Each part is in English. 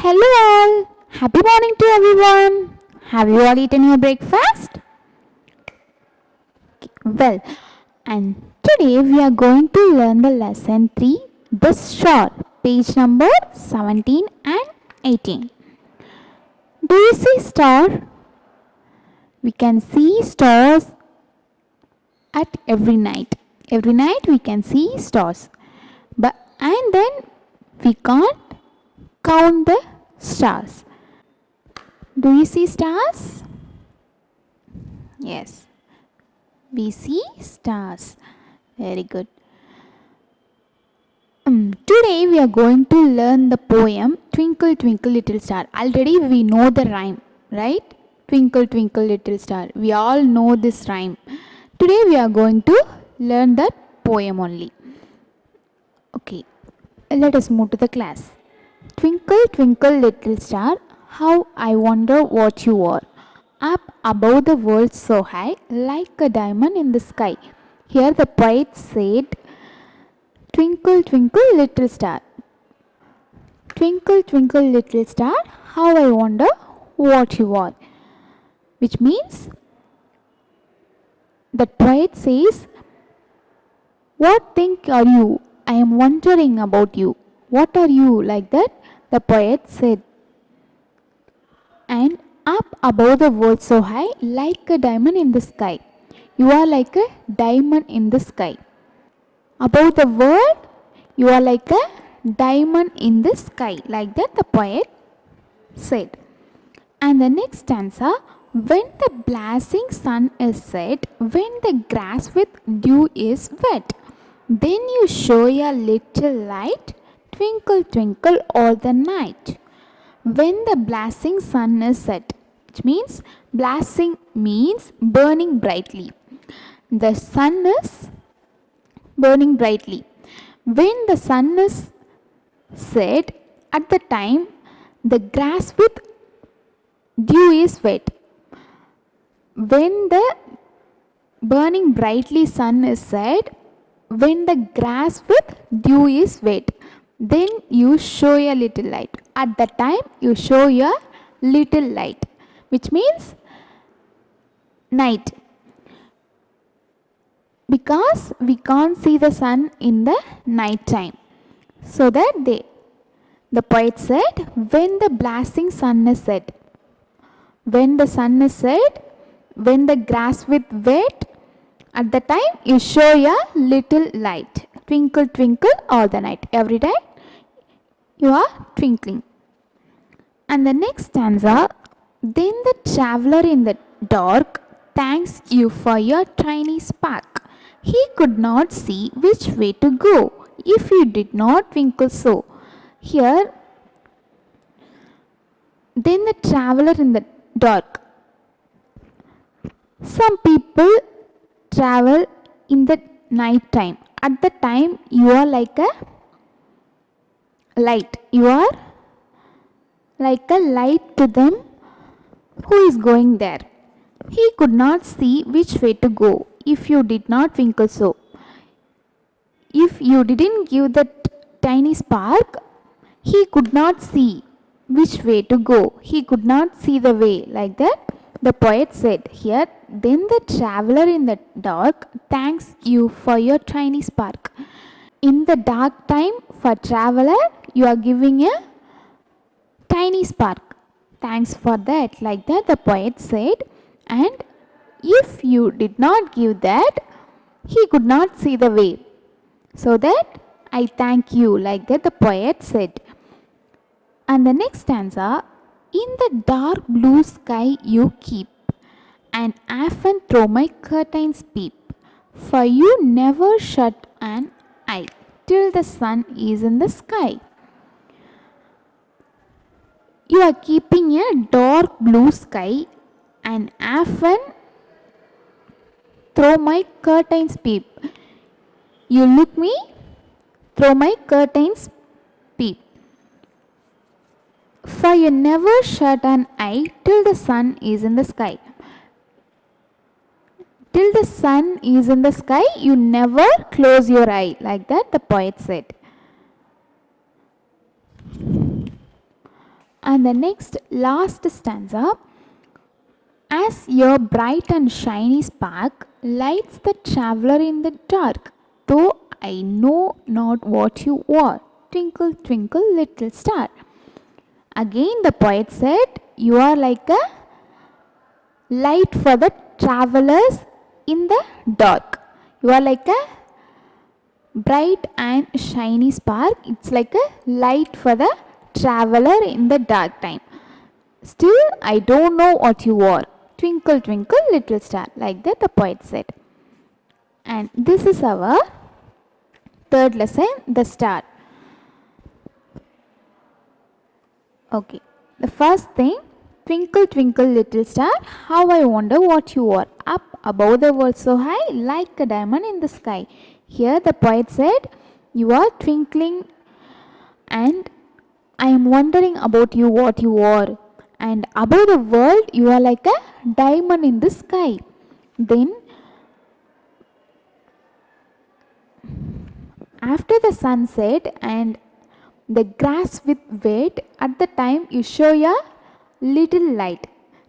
Hello all. Happy morning to everyone. Have you all eaten your breakfast? Well, and today we are going to learn the lesson 3, the star, page number 17 and 18. Do you see star? We can see stars at every night. Every night we can see stars. And then we can't count the stars. Do you see stars? Yes, we see stars. Very good. Today we are going to learn the poem Twinkle Twinkle Little Star. Already we know the rhyme, right? Twinkle Twinkle Little Star. We all know this rhyme. Today we are going to learn that poem only. Okay, let us move to the class. Twinkle Twinkle Little Star, how I wonder what you are. Up above the world so high, like a diamond in the sky. Here the poet said, Twinkle, twinkle, little star. Twinkle, twinkle, little star, how I wonder what you are. Which means, the poet says, what think are you? I am wondering about you. What are you? Like that, the poet said. And up above the world so high, like a diamond in the sky. You are like a diamond in the sky. Above the world, you are like a diamond in the sky. Like that the poet said. And the next stanza, when the blazing sun is set, when the grass with dew is wet, then you show a little light, twinkle, twinkle all the night. When the blazing sun is set, which means blazing means burning brightly. The sun is burning brightly. When the sun is set, at the time the grass with dew is wet. When the burning brightly sun is set, when the grass with dew is wet, then you show a little light. At the time you show a little light, which means night. Because we can't see the sun in the night time. So that the poet said, when the blazing sun is set, when the sun is set, when the grass with wet, at the time you show a little light. Twinkle, twinkle all the night. Every day you are twinkling. And the next stanza, then the traveler in the dark thanks you for your tiny spark. He could not see which way to go if you did not twinkle so. Here, then the traveler in the dark. Some people travel in the night time. At the time you are like a light. You are like a light to them who is going there. He could not see which way to go if you did not twinkle so. If you didn't give that tiny spark, he could not see which way to go. He could not see the way. Like that, the poet said here, then the traveler in the dark thanks you for your tiny spark. In the dark time, for traveler, you are giving a tiny spark. Thanks for that. Like that, the poet said. And if you did not give that, he could not see the way. So that I thank you. Like that, the poet said. And the next stanza, in the dark blue sky you keep, and often through my curtains peep, for you never shut an eye till the sun is in the sky. You are keeping a dark blue sky, and often through my curtains peep. You look me through my curtains peep. For you never shut an eye till the sun is in the sky. Till the sun is in the sky, you never close your eye. Like that, the poet said. And the next last stanza, as your bright and shiny spark lights the traveler in the dark, though I know not what you are, twinkle, twinkle, little star. Again, the poet said, you are like a light for the travelers in the dark. You are like a bright and shiny spark. It's like a light for the traveler in the dark time. Still, I don't know what you are. Twinkle, twinkle, little star. Like that, the poet said. And this is our third lesson, the star. Okay. The first thing, twinkle, twinkle, little star, how I wonder what you are. Up above the world so high, like a diamond in the sky. Here the poet said, you are twinkling and I am wondering about you, what you are. And above the world, you are like a diamond in the sky. Then, after the sunset and the grass with wet, at the time you show your little light.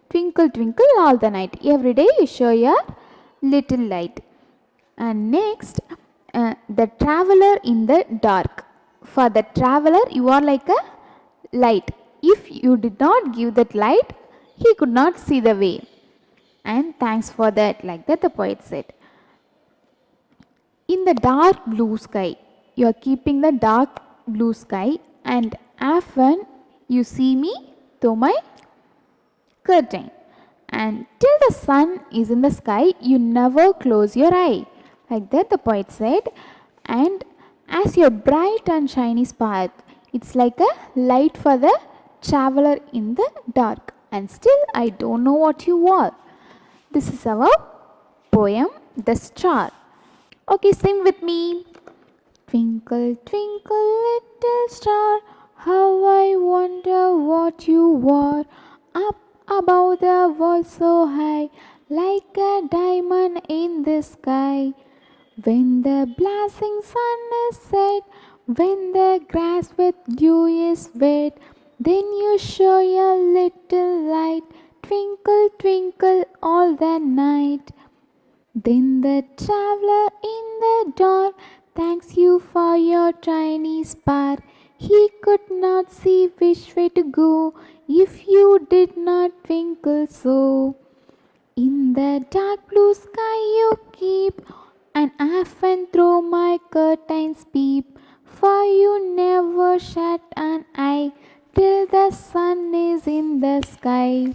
Twinkle, twinkle all the night. Every day you show your little light. And next, the traveler in the dark. For the traveler, you are like a light. If you did not give that light, he could not see the way. And thanks for that, like that the poet said. In the dark blue sky, you are keeping the dark blue sky, and often you see me through my curtain. And till the sun is in the sky, you never close your eye. Like that the poet said. And as your bright and shiny spark, it's like a light for the traveler in the dark. And still I don't know what you are. This is our poem, The Star. Okay, sing with me. Twinkle, twinkle, little star, how I wonder what you are. Up above the world so high, like a diamond in the sky. When the blazing sun is set, when the grass with dew is wet, then you show your little light, twinkle, twinkle all the night. Then the traveler in the dark thanks you for your tiny spark. He could not see which way to go if you did not twinkle so. In the dark blue sky you keep, and often through my curtains peep, for you never shut an eye till the sun is in the sky.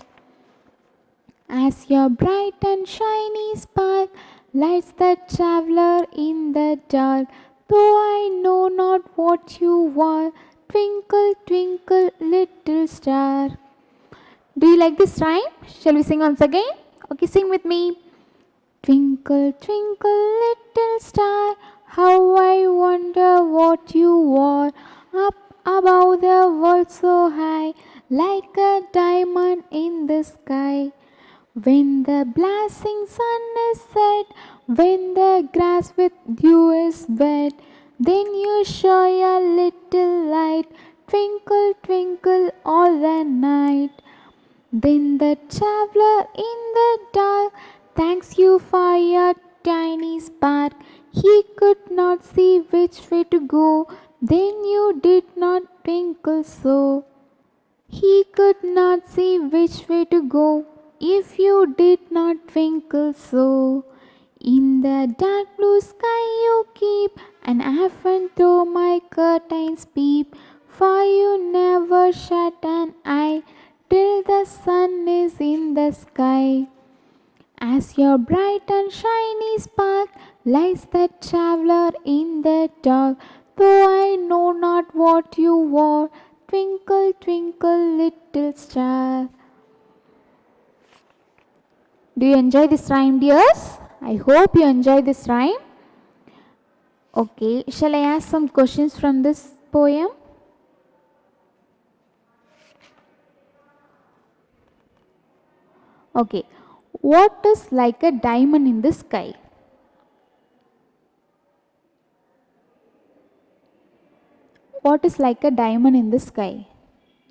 As your bright and shiny spark lights the traveler in the dark, though I know not what you are, twinkle, twinkle, little star. Do you like this rhyme? Shall we sing once again? Okay, sing with me. Twinkle, twinkle, little star, how I wonder what you are. Up above the world so high, like a diamond in the sky. When the blazing sun is set, when the grass with dew is wet, then you show your little light, twinkle, twinkle all the night. Then the traveler in the dark thanks you for your tiny spark. He could not see which way to go, then you did not twinkle so. He could not see which way to go if you did not twinkle so. In the dark blue sky you keep, and often through my curtains peep, for you never shut an eye till the sun is in the sky. As your bright and shiny spark lights the traveler in the dark, though I know not what you are, twinkle, twinkle, little star. Do you enjoy this rhyme, dears? I hope you enjoy this rhyme. Okay, shall I ask some questions from this poem? Okay, what is like a diamond in the sky? What is like a diamond in the sky?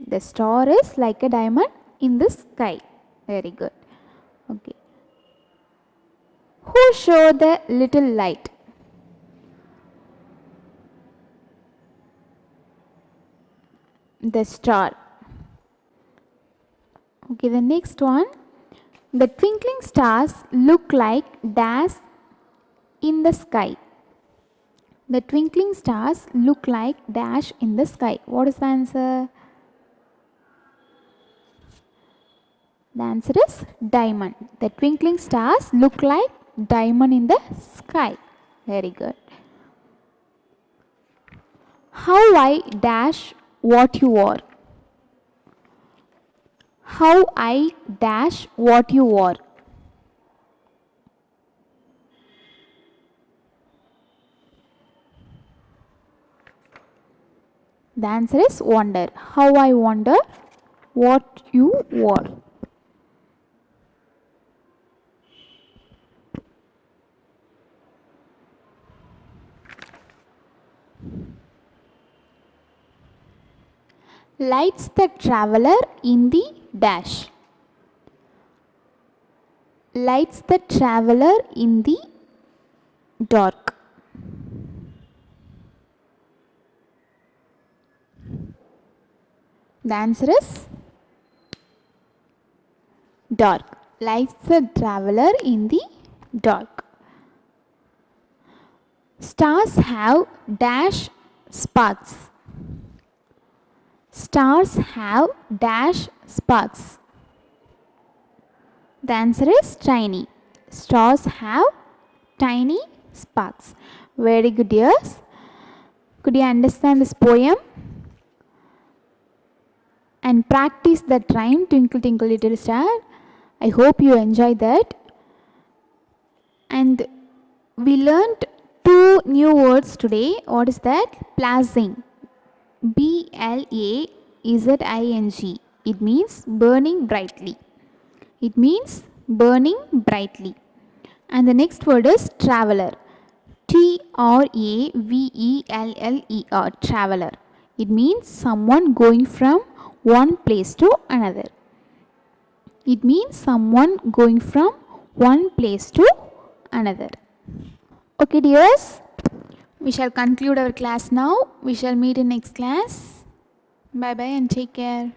The star is like a diamond in the sky. Very good. Okay. Who showed the little light? The star. Okay, the next one. The twinkling stars look like dash in the sky. The twinkling stars look like dash in the sky. What is the answer? The answer is diamond. The twinkling stars look like diamond in the sky. Very good. How I dash what you wore. How I dash what you wore. The answer is wonder. How I wonder what you wore. Lights the traveler in the dash. Lights the traveler in the dark. The answer is dark. Lights the traveler in the dark. Stars have dash sparks. Stars have dash sparks. The answer is tiny. Stars have tiny sparks. Very good, dears. Could you understand this poem? And practice that rhyme, Twinkle Twinkle Little Star. I hope you enjoy that. And we learned 2 new words today. What is that? Blazing. B-L-A-Z-I-N-G. It means burning brightly. It means burning brightly. And the next word is traveler. T-R-A-V-E-L-L-E-R. Traveler. It means someone going from one place to another. It means someone going from one place to another. Okay, dears. We shall conclude our class now. We shall meet in next class. Bye bye and take care.